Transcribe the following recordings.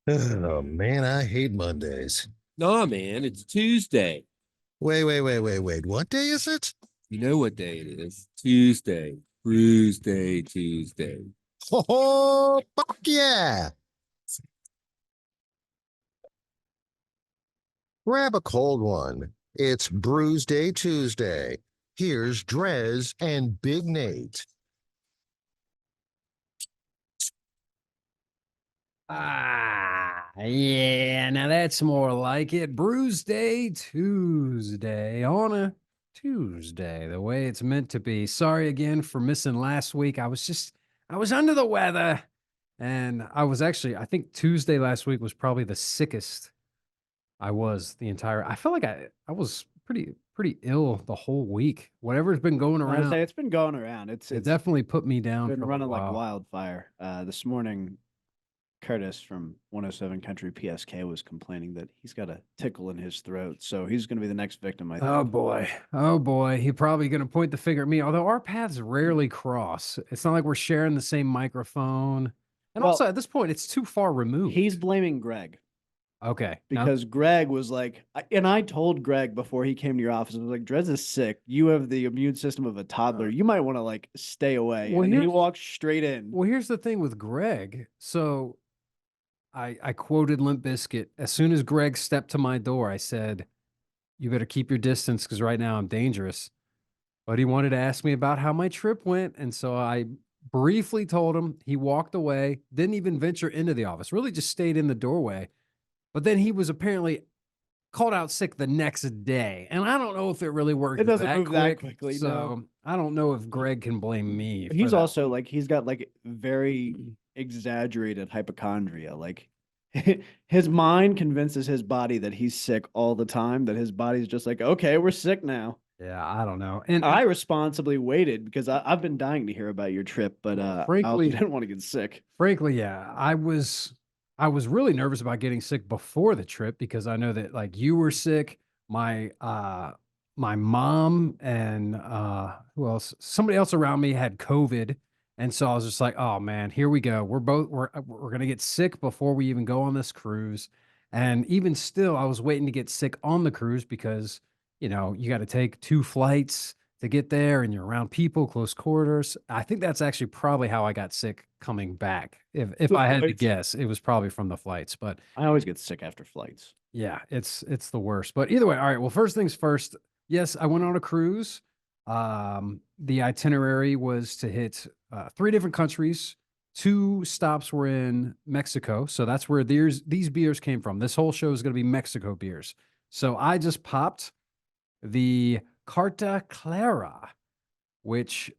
Oh man, I hate Mondays. Nah, man, it's Tuesday. Wait. What day is it? You know what day it is? Tuesday. Brewsday, Tuesday. Oh, fuck yeah. Grab a cold one. It's Brewsday Tuesday. Here's DreZ and Big Nate. Yeah, now that's more like it. Brewsday Tuesday on a Tuesday, the way it's meant to be. Sorry again for missing last week. I was under the weather, and I think Tuesday last week was probably the sickest I was the entire. I felt like I was pretty ill the whole week. Whatever's been going I around, say it's been going around. it It's definitely put me down been for a running like while. wildfire. This morning, Curtis from 107 Country PSK was complaining that he's got a tickle in his throat, so he's going to be the next victim. I think. Oh boy. Oh boy. He probably going to point the finger at me, although our paths rarely cross. It's not like we're sharing the same microphone. And Well, also at this point, it's too far removed. He's blaming Greg okay. because Greg was like, and I told Greg before he came to your office, I was like, DreZ is sick. You have the immune system of a toddler. You might want to like stay away. Well, And then he walked straight in. well, here's the thing with Greg. So I quoted Limp Bizkit. As soon as Greg stepped to my door, I said, "You better keep your distance because right now I'm dangerous." But he wanted to ask me about how my trip went. And so I briefly told him. He walked away, didn't even venture into the office, really just stayed in the doorway. But then he was apparently called out sick the next day. And I don't know if it really worked It doesn't that move that quickly. So No. I don't know if Greg can blame me. He's that. also like he's got like very exaggerated hypochondria. Like his mind convinces his body that he's sick all the time, that his body's just like, okay, we're sick now. Yeah, I don't know. And I responsibly waited because I've been dying to hear about your trip, but I also frankly, didn't want to get sick. yeah, I was really nervous about getting sick before the trip because I know that like you were sick, my mom and who else? Somebody else around me had COVID. And so I was just like, oh man, here we go. We're gonna get sick before we even go on this cruise. And even still, I was waiting to get sick on the cruise because you got to take 2 flights to get there and you're around people, close quarters. I think that's actually probably how I got sick coming back. If The I had to flights. guess, it was probably from the flights. But I always get sick after flights. yeah, it's the worst. But either way, all right. Well, first things first. Yes, I went on a cruise. The itinerary was to hit 3 different countries. 2 stops were in Mexico, so that's where these beers came from. This whole show is going to be Mexico beers. So I just popped the Carta Clara, which,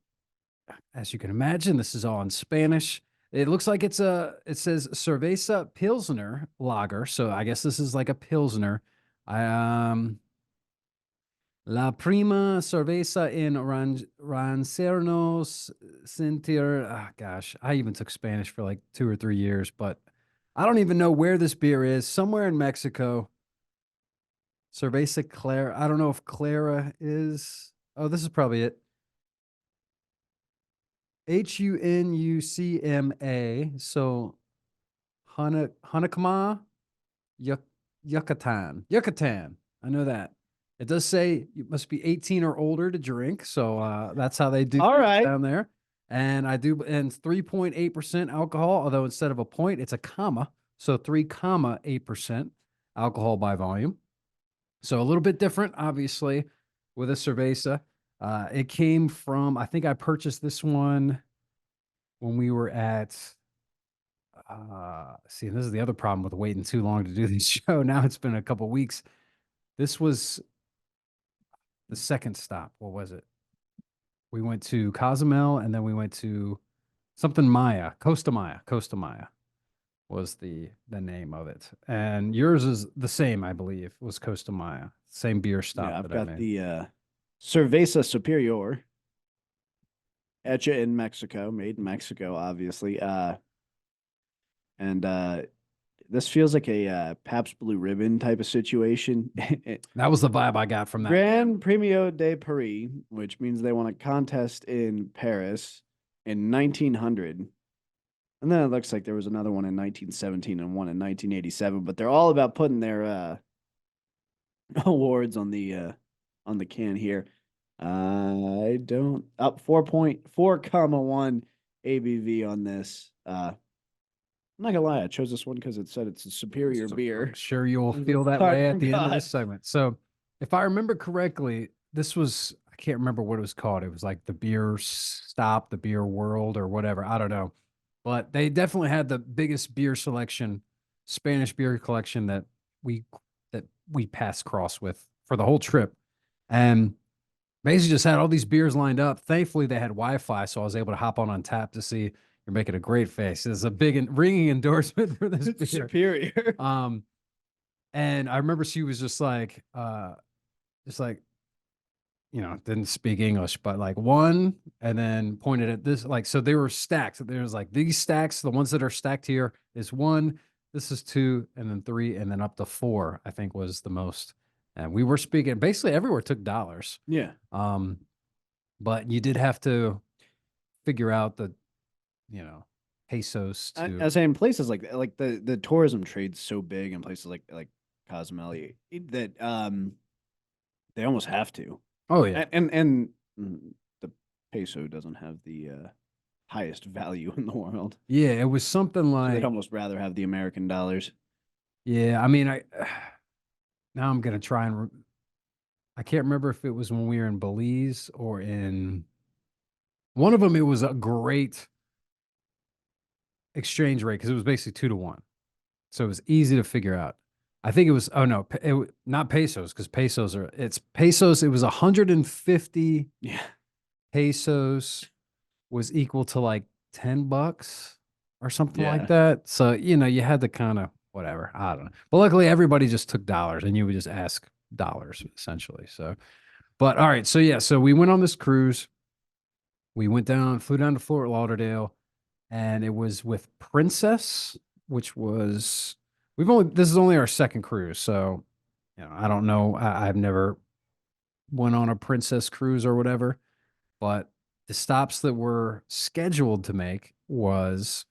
as you can imagine, this is all in Spanish. It looks like it says Cerveza Pilsner Lager. So I guess this is like a Pilsner. La prima cerveza en rancernos sentir. Ah, gosh, I even took Spanish for like 2 or 3 years, but I don't even know where this beer is. Somewhere in Mexico. Cerveza Clara. I don't know if Clara is. Oh, this is probably it. Hunucma. So Hanakma, Yucatan. I know that. It does say you must be 18 or older to drink. So that's how they do All right. down there. And and 3.8% alcohol, although instead of a point, it's a comma. So 3,8% alcohol by volume. So a little bit different, obviously, with a cerveza. It came from, I think I purchased this one when we were at, see, this is the other problem with waiting too long to do this show. Now it's been a couple weeks. This was the second stop. What was it? We went to Cozumel and then we went to something Maya, Costa Maya. Costa Maya was the name of it. And yours is the same, I believe, was Costa Maya. Same beer stop. Yeah, I've that I got made. the Cerveza Superior, hecha in Mexico, made in Mexico, obviously. And this feels like a Pabst Blue Ribbon type of situation. That was the vibe I got from that. Grand Premio de Paris, which means they won a contest in Paris in 1900. And then it looks like there was another one in 1917 and one in 1987, but they're all about putting their awards on the can here. I don't up 4.4,1 ABV on this. I'm not gonna lie, I chose this one because it said it's a superior beer. I'm sure you'll Oh, feel that God, way at the end of God. this segment. So, if I remember correctly, this was, I can't remember what it was called. It was like the beer stop, the beer world, or whatever. I don't know. But they definitely had the biggest beer selection, Spanish beer collection we that we passed cross with for the whole trip. And basically just had all these beers lined up. Thankfully, they had Wi-Fi, so I was able to hop on tap to see. You're making a great face. This is a big ringing endorsement for this beer. Superior. And I remember she was just like, didn't speak English, but like one, and then pointed at this, like, so they were stacked. There was like these stacks, the ones that are stacked here is one, this is two, and then three, and then up to four, I think was the most. And we were speaking, basically everywhere took dollars. Yeah. But you did have to figure out the, pesos I to. was saying places like the tourism trade's so big in places like Cozumel that they almost have to. Oh yeah. And the peso doesn't have the highest value in the world. Yeah, it was something So like, they'd almost rather have the American dollars. yeah, I mean, now I'm gonna try and I can't remember if it was when we were in Belize or in one of them. It was a great exchange rate because it was basically 2-1, so it was easy to figure out. I think it was, oh no, not pesos, because it's pesos. It was 150 Yeah. pesos was equal to like $10 or something Yeah. like that. So, you had to kind of whatever. I don't know. But luckily everybody just took dollars and you would just ask dollars essentially. So, but all right. So yeah, so we went on this cruise. We flew down to Fort Lauderdale, and it was with Princess, which was, this is only our second cruise. So, I don't know. I've never went on a Princess cruise or whatever, but the stops that were scheduled to make was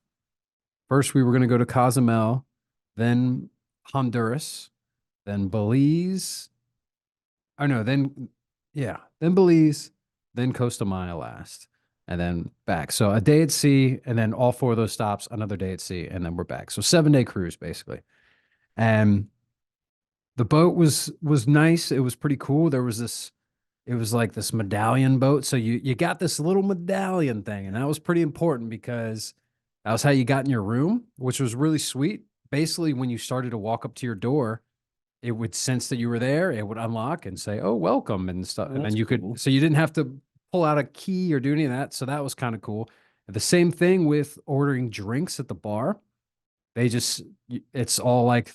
first we were going to go to Cozumel, then Honduras, then Belize. Oh no, then Belize, then Costa Maya last, and then back. So a day at sea, and then all four of those stops, another day at sea, and then we're back. So 7-day cruise basically. And the boat was nice. It was pretty cool. There was this, it was like this medallion boat. So you got this little medallion thing, and that was pretty important because that was how you got in your room, which was really sweet. Basically, when you started to walk up to your door, it would sense that you were there. It would unlock and say, "Oh, welcome," and stuff. Oh, And then that's you cool. could, so you didn't have to pull out a key or do any of that. So that was kind of cool. The same thing with ordering drinks at the bar. It's all like,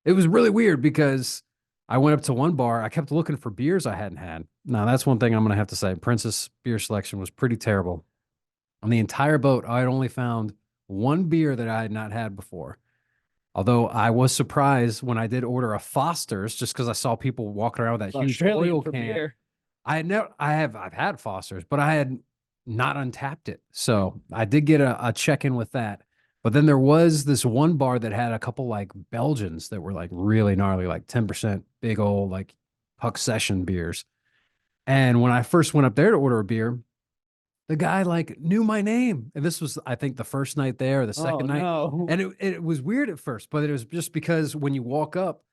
it was really weird because I went up to one bar. I kept looking for beers I hadn't had. Now, that's one thing I'm going to have to say. Princess beer selection was pretty terrible. On the entire boat, I had only found one beer that I had not had before. Although I was surprised when I did order a Foster's, just because I saw people walking around with that huge Australian oil for can. beer. I've had Foster's, but I had not untapped it. So I did get a check-in with that. But then there was this one bar that had a couple like Belgians that were like really gnarly, like 10% big old like Puck Session beers. And when I first went up there to order a beer, the guy like knew my name. And this was, I think, the first night there, or the second night. No. And it was weird at first, but it was just because when you walk up,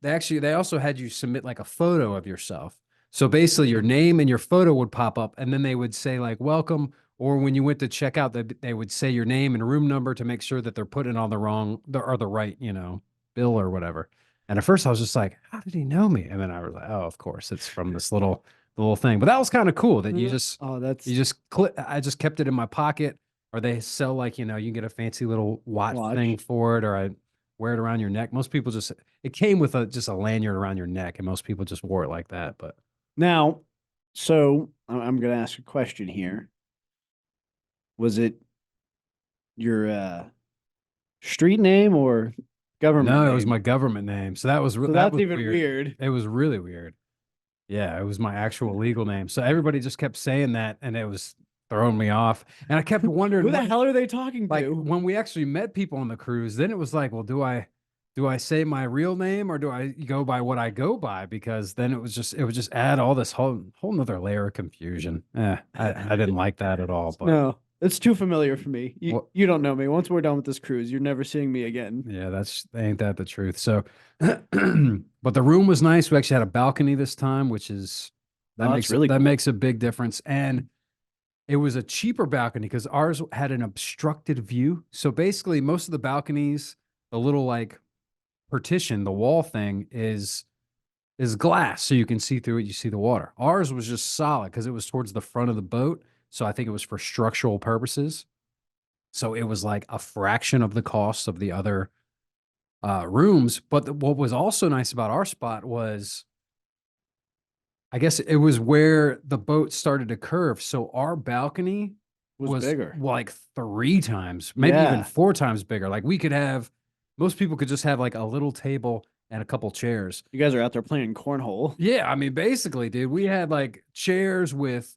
they also had you submit like a photo of yourself. So basically your name and your photo would pop up, and then they would say like, welcome. Or when you went to check out, they would say your name and room number to make sure that they're putting on the right, bill or whatever. And at first I was just like, how did he know me? And then I was like, oh, of course, it's from this little thing. But that was kind of cool that you just click. I just kept it in my pocket. Or they sell like, you can get a fancy little watch thing for it, or I wear it around your neck. Most people it came with just a lanyard around your neck, and most people just wore it like that. But now, so I'm going to ask a question here. Was it your street name or government no, name? it was my government name. So that was So that that's was even weird. It was really weird. Yeah, it was my actual legal name. So everybody just kept saying that, and it was throwing me off. And I kept wondering Who the hell are they talking like to? when we actually met people on the cruise, then it was like, well, do I say my real name or do I go by what I go by? Because then it would just add all this whole nother layer of confusion. I didn't like that at all. But No, it's too familiar for me. Well- You don't know me. Once we're done with this cruise, you're never seeing me again. yeah, ain't that the truth. So, but the room was nice. We actually had a balcony this time, which is Oh, that's really that cool. makes a big difference. And it was a cheaper balcony because ours had an obstructed view. So basically, most of the balconies, the little like partition, the wall thing is glass, so you can see through it. You see the water. Ours was just solid because it was towards the front of the boat. So I think it was for structural purposes. So it was like a fraction of the cost of the other rooms. But what was also nice about our spot was, I guess it was where the boat started to curve. So our balcony Was bigger. like 3 times, maybe even Yeah. 4 times bigger. Like we could have, most people could just have like a little table and a couple chairs. You guys are out there playing cornhole. Yeah, I mean, basically, dude, we had like chairs with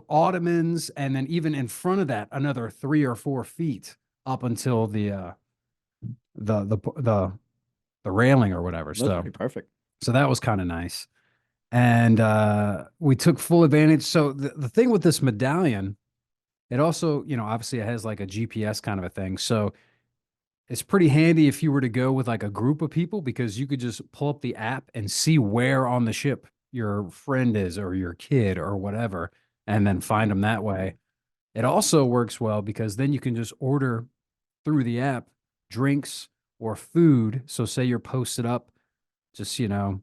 ottomans, and then even in front of that, another 3 or 4 feet up until the railing or whatever. That's So pretty perfect. that was kind of nice. And we took full advantage. So the thing with this medallion, it also, obviously it has like a GPS kind of a thing. So it's pretty handy if you were to go with like a group of people because you could just pull up the app and see where on the ship your friend is or your kid or whatever, and then find them that way. It also works well because then you can just order through the app drinks or food. So say you're posted up just, in a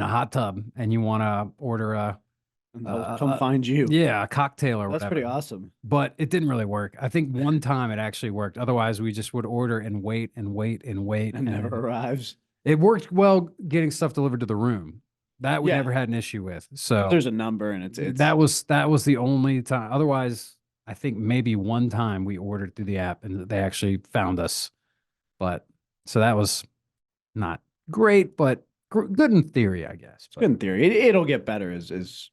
hot tub and you want to order And they'll come find you. a cocktail or That's whatever. pretty awesome. But it didn't really work. I think one time it actually worked. Otherwise, we just would order and wait and wait and wait. And never arrives. It worked well getting stuff delivered to the room. That we Yeah. never had an issue with. So There's a number and it's that was the only time. Otherwise, I think maybe one time we ordered through the app and they actually found us. But so that was not great, but good in theory, I guess. good in theory. It'll get better as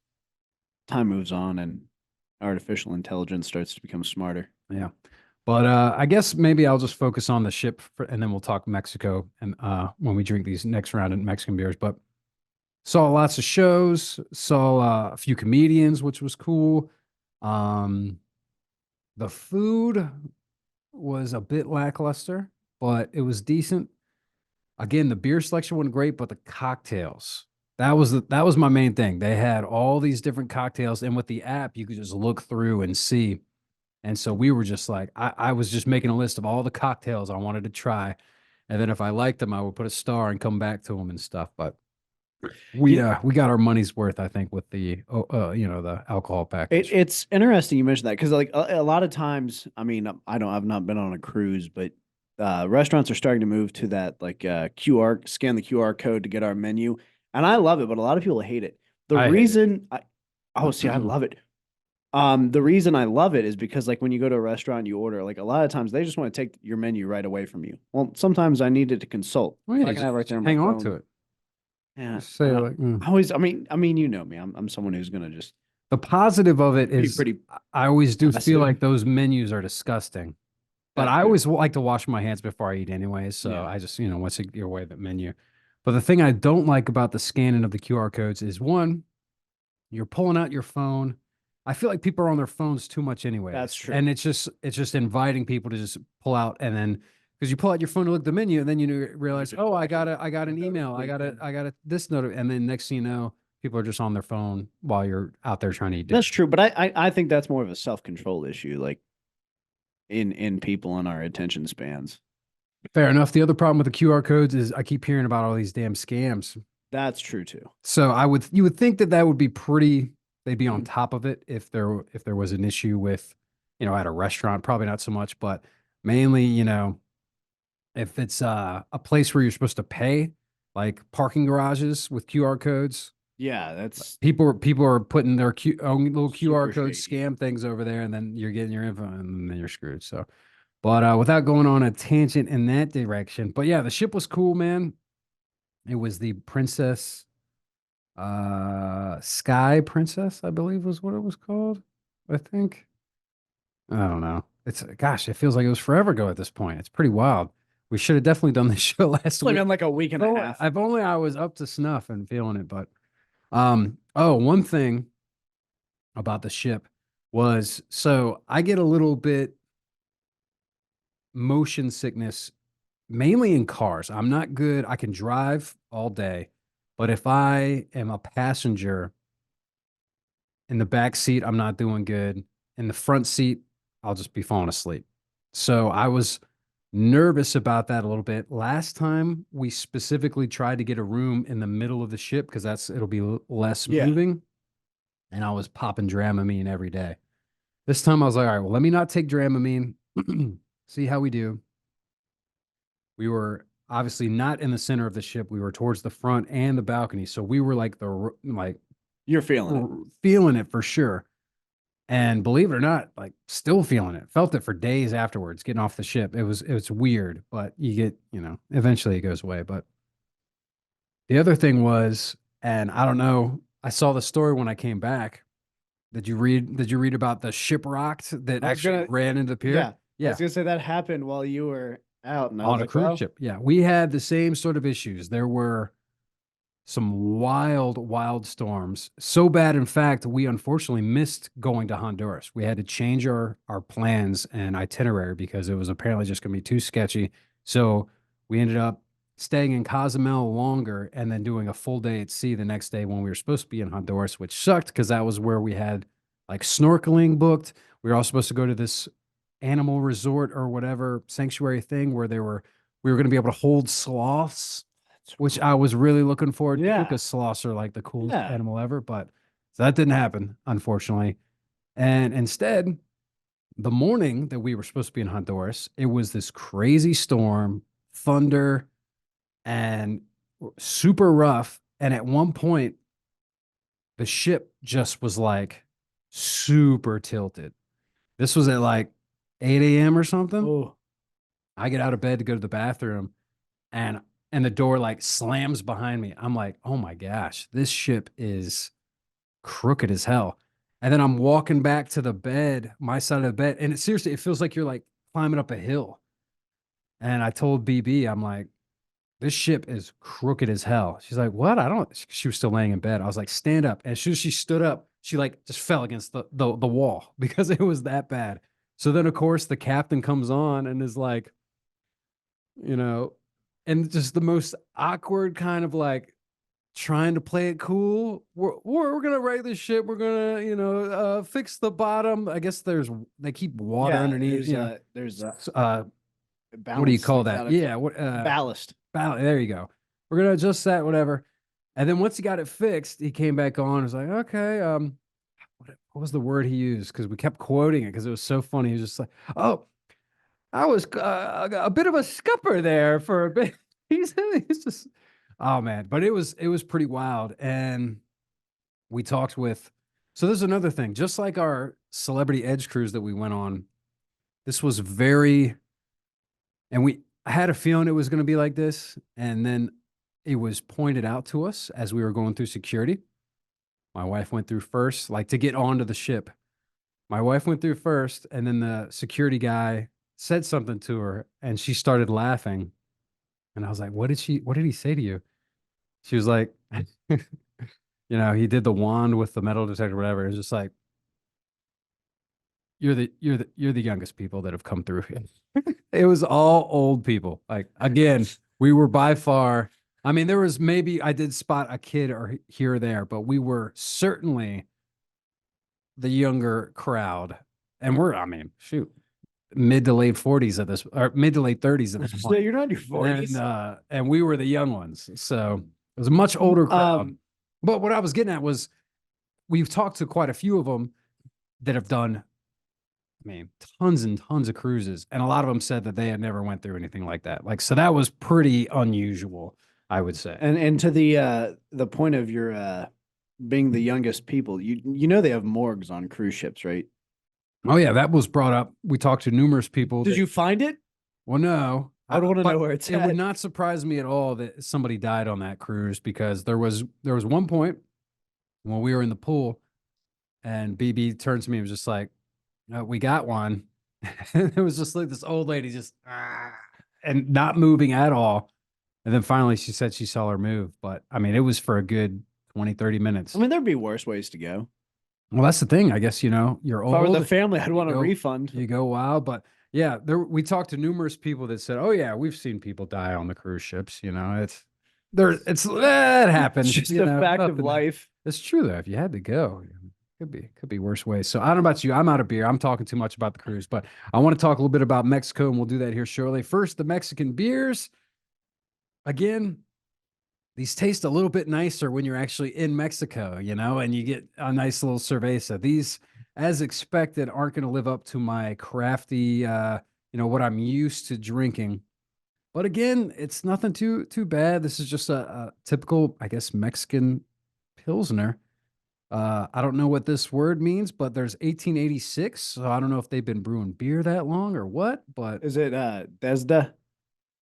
time moves on and artificial intelligence starts to become smarter. Yeah. But I guess maybe I'll just focus on the ship and then we'll talk Mexico and when we drink these next round of Mexican beers. But saw lots of shows, saw a few comedians, which was cool. The food was a bit lackluster, but it was decent. Again, the beer selection wasn't great, but the cocktails. That was my main thing. They had all these different cocktails, and with the app, you could just look through and see. And so we were just like, I was just making a list of all the cocktails I wanted to try. And then if I liked them, I would put a star and come back to them and stuff. But we got our money's worth, I think, with the the alcohol package. It's interesting you mentioned that because like a lot of times, I mean, I've not been on a cruise, but restaurants are starting to move to that like scan the QR code to get our menu, and I love it, but a lot of people hate it. I love it. The reason I love it is because like when you go to a restaurant, you order, like a lot of times they just want to take your menu right away from you. Well, sometimes I needed to consult. Well, yeah, I can have right there on my hang on phone. to it. Yeah. Just say like, I always, I mean, you know me. I'm someone who's gonna just the positive of it be is pretty. I always do passive. feel like those menus are disgusting. But That's I good. always like to wash my hands before I eat anyways. So Yeah. I just, once you get away the menu. But the thing I don't like about the scanning of the QR codes is one, you're pulling out your phone. I feel like people are on their phones too much anyway. That's true. And it's just inviting people to just pull out and then because you pull out your phone to look at the menu and then you realize, oh, I got an email. I got this note. And then next thing you know, people are just on their phone while you're out there trying to eat dinner. That's true, but I think that's more of a self-control issue, like in people on our attention spans. Fair enough. The other problem with the QR codes is I keep hearing about all these damn scams. That's true too. So you would think that would be they'd be on top of it if there was an issue with, at a restaurant, probably not so much, but mainly, if it's a place where you're supposed to pay, like parking garages with QR codes. Yeah, that's People are putting their own little QR Super code shaky. scam things over there, and then you're getting your info, and then you're screwed. So, but without going on a tangent in that direction, but yeah, the ship was cool, man. It was the Princess, Sky Princess, I believe was what it was called. I think. I don't know. It's gosh, it feels like it was forever ago at this point. It's pretty wild. We should have definitely done this show last It's week. been like a week and a Well, half. if only I was up to snuff and feeling it, but one thing about the ship was so I get a little bit motion sickness mainly in cars. I'm not good. I can drive all day, but if I am a passenger in the back seat, I'm not doing good. In the front seat, I'll just be falling asleep. So I was nervous about that a little bit. Last time we specifically tried to get a room in the middle of the ship because it'll be less Yeah. moving. And I was popping Dramamine every day. This time I was like, all right, well, let me not take Dramamine. See how we do. We were obviously not in the center of the ship. We were towards the front and the balcony. So we were like You're feeling it. feeling it for sure. And believe it or not, like still feeling it. Felt it for days afterwards, getting off the ship. It was weird, but you get, eventually it goes away. But the other thing was, and I don't know, I saw the story when I came back. Did you read about the ship rocked that actually ran into the pier? Yeah. I Yeah. was gonna say that happened while you were out. And I was On a like, cruise well, ship. Yeah. We had the same sort of issues. There were some wild storms. So bad, in fact, we unfortunately missed going to Honduras. We had to change our plans and itinerary because it was apparently just going to be too sketchy. So we ended up staying in Cozumel longer and then doing a full day at sea the next day when we were supposed to be in Honduras, which sucked because that was where we had like snorkeling booked. We were all supposed to go to this animal resort or whatever sanctuary thing where we were going to be able to hold sloths, which I was really looking forward to Yeah. because sloths are like the coolest Yeah. animal ever. But so that didn't happen, unfortunately. And instead, the morning that we were supposed to be in Honduras, it was this crazy storm, thunder, and super rough. And at one point, the ship just was like super tilted. This was at like 8 a.m. or something. oh, I get out of bed to go to the bathroom and the door like slams behind me. I'm like, oh my gosh, this ship is crooked as hell. And then I'm walking back to the bed, my side of the bed, and seriously, it feels like you're like climbing up a hill. And I told BB, I'm like, this ship is crooked as hell. She's like, what? She was still laying in bed. I was like, stand up. And as soon as she stood up, she like just fell against the wall because it was that bad. So then, of course, the captain comes on and is like, and just the most awkward kind of like trying to play it cool. We're gonna right this ship. We're gonna fix the bottom. I guess they keep water yeah, underneath. There's What do you call that? Yeah, ballast. There you go. We're gonna adjust that, whatever. And then once he got it fixed, he came back on. And was like, okay, what was the word he used? Because we kept quoting it because it was so funny. He was just like, oh, I was a bit of a scupper there for a bit. He's just, oh man, but it was pretty wild. And we talked with, so there's another thing, just like our Celebrity Edge cruise that we went on, this was very, and I had a feeling it was going to be like this. And then it was pointed out to us as we were going through security. My wife went through first, like to get onto the ship. My wife went through first, and then the security guy said something to her, and she started laughing. And I was like, what did he say to you? She was like, he did the wand with the metal detector, whatever. It was just like, you're the youngest people that have come through here. It was all old people. Like, again, we were by far, I mean, there was maybe I did spot a kid or here or there, but we were certainly the younger crowd. And shoot, mid to late 40s at this, or mid to late 30s at this So point. you're not in your 40s. And we were the young ones. So it was a much older crowd. But what I was getting at was we've talked to quite a few of them that have done, tons and tons of cruises. And a lot of them said that they had never went through anything like that. Like, so that was pretty unusual, I would say. And to the point of your being the youngest people, you know they have morgues on cruise ships, right? Oh yeah, that was brought up. We talked to numerous people. Did you find it? Well, no. I don't want to but know where it's it at. would not surprise me at all that somebody died on that cruise because there was one point when we were in the pool And BB turns to me and was just like, we got one. And it was just like this old lady just and not moving at all. And then finally she said she saw her move. But I mean, it was for a good 20, 30 minutes. I mean, there'd be worse ways to go. Well, that's the thing. I guess, you're If I were old. the family, I'd want a go- refund. You go wild. But yeah, we talked to numerous people that said, "Oh yeah, we've seen people die on the cruise ships." That happens. It's just you a know, fact of nothing- life. It's true though. If you had to go, could be worse ways. So I don't know about you. I'm out of beer. I'm talking too much about the cruise, but I want to talk a little bit about Mexico, and we'll do that here shortly. First, the Mexican beers. Again, these taste a little bit nicer when you're actually in Mexico, and you get a nice little cerveza. These, as expected, aren't going to live up to my crafty, what I'm used to drinking. But again, it's nothing too bad. This is just a typical, I guess, Mexican Pilsner. I don't know what this word means, but there's 1886. So I don't know if they've been brewing beer that long or what, but Is it DreZ?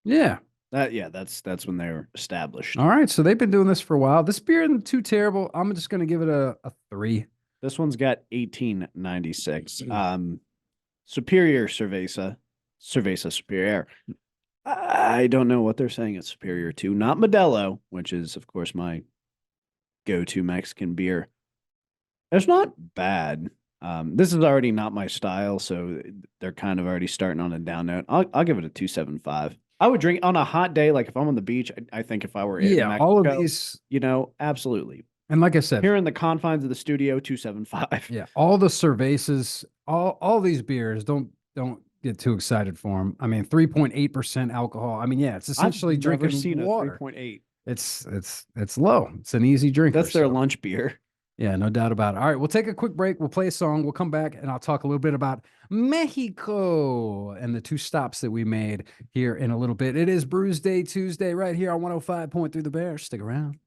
yeah. That's when they were established. All right. So they've been doing this for a while. This beer isn't too terrible. I'm just going to give it a 3. This one's got 1896. Superior Cerveza Superior. I don't know what they're saying it's superior to. Not Modelo, which is, of course, my go-to Mexican beer. It's not bad. This is already not my style, so they're kind of already starting on a down note. I'll give it a 2.75. I would drink on a hot day, like if I'm on the beach. I think if I were in Mexico, all of these, absolutely. and like I said, Here in the confines of the studio, 2.75. yeah, all the cervezas, all these beers, don't get too excited for them. I mean, 3.8% alcohol. I mean, yeah, it's essentially I've never drinking seen water. a 3.8. It's low. It's an easy drink. That's their lunch beer. Yeah, no doubt about it. All right, we'll take a quick break. We'll play a song. We'll come back and I'll talk a little bit about Mexico and the 2 stops that we made here in a little bit. It is Brewsday Tuesday right here on 105.3 The Bear. Stick around.